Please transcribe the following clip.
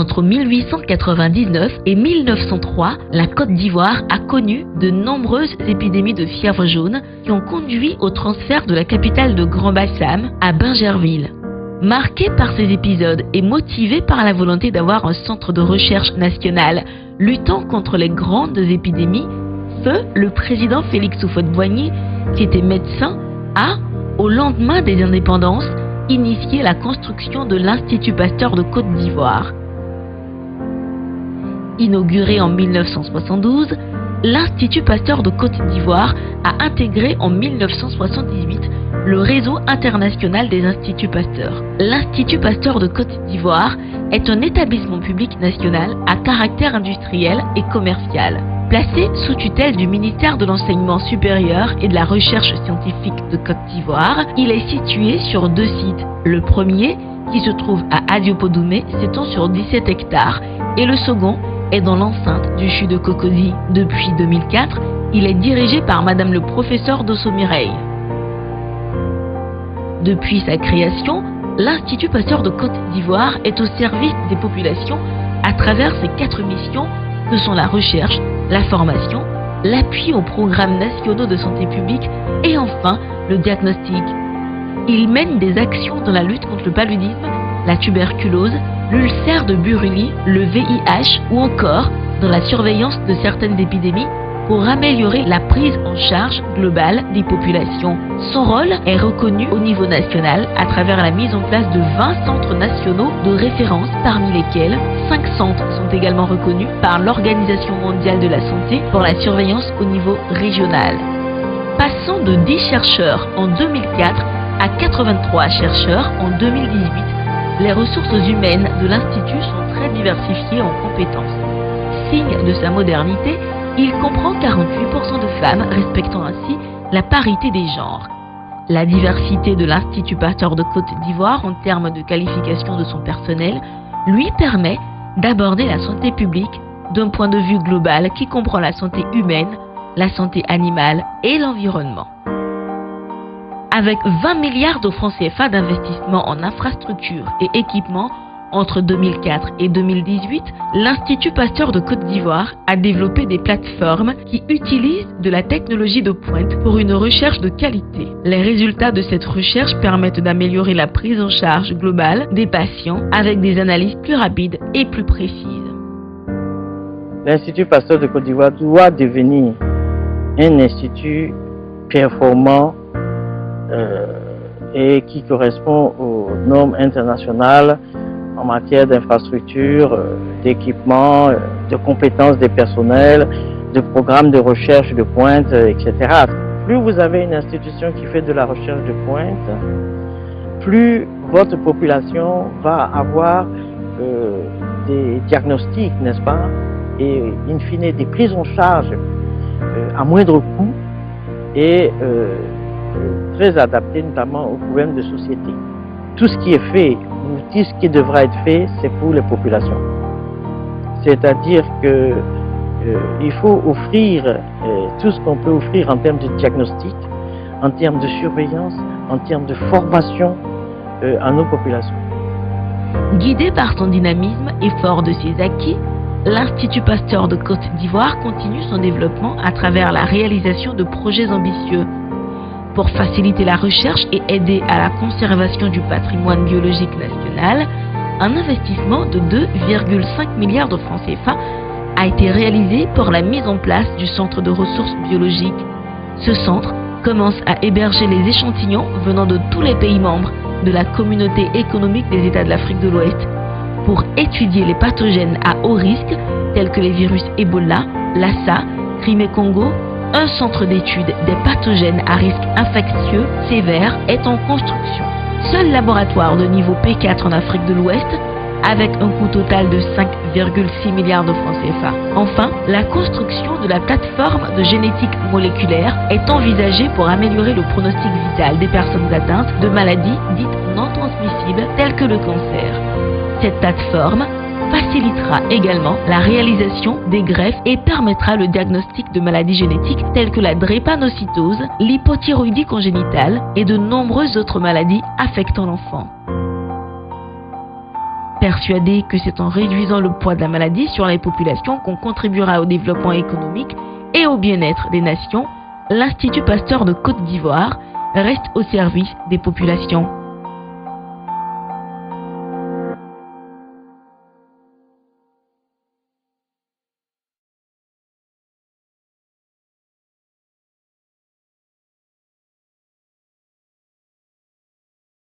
Entre 1899 et 1903, la Côte d'Ivoire a connu de nombreuses épidémies de fièvre jaune qui ont conduit au transfert de la capitale de Grand-Bassam à Bingerville. Marqué par ces épisodes et motivé par la volonté d'avoir un centre de recherche national luttant contre les grandes épidémies, feu le président Félix Houphouët-Boigny, qui était médecin, a, au lendemain des indépendances, initié la construction de l'Institut Pasteur de Côte d'Ivoire. Inauguré en 1972, l'Institut Pasteur de Côte d'Ivoire a intégré en 1978 le réseau international des Instituts Pasteur. L'Institut Pasteur de Côte d'Ivoire est un établissement public national à caractère industriel et commercial. Placé sous tutelle du ministère de l'Enseignement supérieur et de la Recherche scientifique de Côte d'Ivoire, il est situé sur 2 sites. Le premier, qui se trouve à Adiopodoumé, s'étend sur 17 hectares, et le second est dans l'enceinte du CHU de Cocody. Depuis 2004, il est dirigé par Madame le professeur Dosso Mireille. Depuis sa création, l'Institut Pasteur de Côte d'Ivoire est au service des populations à travers ses 4 missions que sont la recherche, la formation, l'appui aux programmes nationaux de santé publique et enfin le diagnostic. Il mène des actions dans la lutte contre le paludisme, la tuberculose, l'ulcère de Buruli, le VIH ou encore dans la surveillance de certaines épidémies pour améliorer la prise en charge globale des populations. Son rôle est reconnu au niveau national à travers la mise en place de 20 centres nationaux de référence, parmi lesquels 5 centres sont également reconnus par l'Organisation mondiale de la santé pour la surveillance au niveau régional. Passant de 10 chercheurs en 2004 à 83 chercheurs en 2018, les ressources humaines de l'Institut sont très diversifiées en compétences. Signe de sa modernité, il comprend 48% de femmes, respectant ainsi la parité des genres. La diversité de l'Institut Pasteur de Côte d'Ivoire en termes de qualification de son personnel lui permet d'aborder la santé publique d'un point de vue global qui comprend la santé humaine, la santé animale et l'environnement. Avec 20 milliards de francs CFA d'investissement en infrastructures et équipements entre 2004 et 2018, l'Institut Pasteur de Côte d'Ivoire a développé des plateformes qui utilisent de la technologie de pointe pour une recherche de qualité. Les résultats de cette recherche permettent d'améliorer la prise en charge globale des patients avec des analyses plus rapides et plus précises. L'Institut Pasteur de Côte d'Ivoire doit devenir un institut performant et qui correspond aux normes internationales en matière d'infrastructure, d'équipement, de compétences des personnels, de programmes de recherche de pointe, etc. Plus vous avez une institution qui fait de la recherche de pointe, plus votre population va avoir des diagnostics, n'est-ce pas, et in fine des prises en charge à moindre coût et très adaptées notamment aux problèmes de société. Tout ce qui est fait, ou tout ce qui devra être fait, c'est pour les populations. C'est-à-dire que il faut offrir tout ce qu'on peut offrir en termes de diagnostic, en termes de surveillance, en termes de formation à nos populations. Guidé par son dynamisme et fort de ses acquis, l'Institut Pasteur de Côte d'Ivoire continue son développement à travers la réalisation de projets ambitieux. Pour faciliter la recherche et aider à la conservation du patrimoine biologique national, un investissement de 2,5 milliards de francs CFA a été réalisé pour la mise en place du centre de ressources biologiques. Ce centre commence à héberger les échantillons venant de tous les pays membres de la communauté économique des États de l'Afrique de l'Ouest pour étudier les pathogènes à haut risque tels que les virus Ebola, Lassa, Crimée-Congo. Un centre d'étude des pathogènes à risque infectieux sévère est en construction. Seul laboratoire de niveau P4 en Afrique de l'Ouest, avec un coût total de 5,6 milliards de francs CFA. Enfin, la construction de la plateforme de génétique moléculaire est envisagée pour améliorer le pronostic vital des personnes atteintes de maladies dites non transmissibles telles que le cancer. Cette plateforme facilitera également la réalisation des greffes et permettra le diagnostic de maladies génétiques telles que la drépanocytose, l'hypothyroïdie congénitale et de nombreuses autres maladies affectant l'enfant. Persuadé que c'est en réduisant le poids de la maladie sur les populations qu'on contribuera au développement économique et au bien-être des nations, l'Institut Pasteur de Côte d'Ivoire reste au service des populations.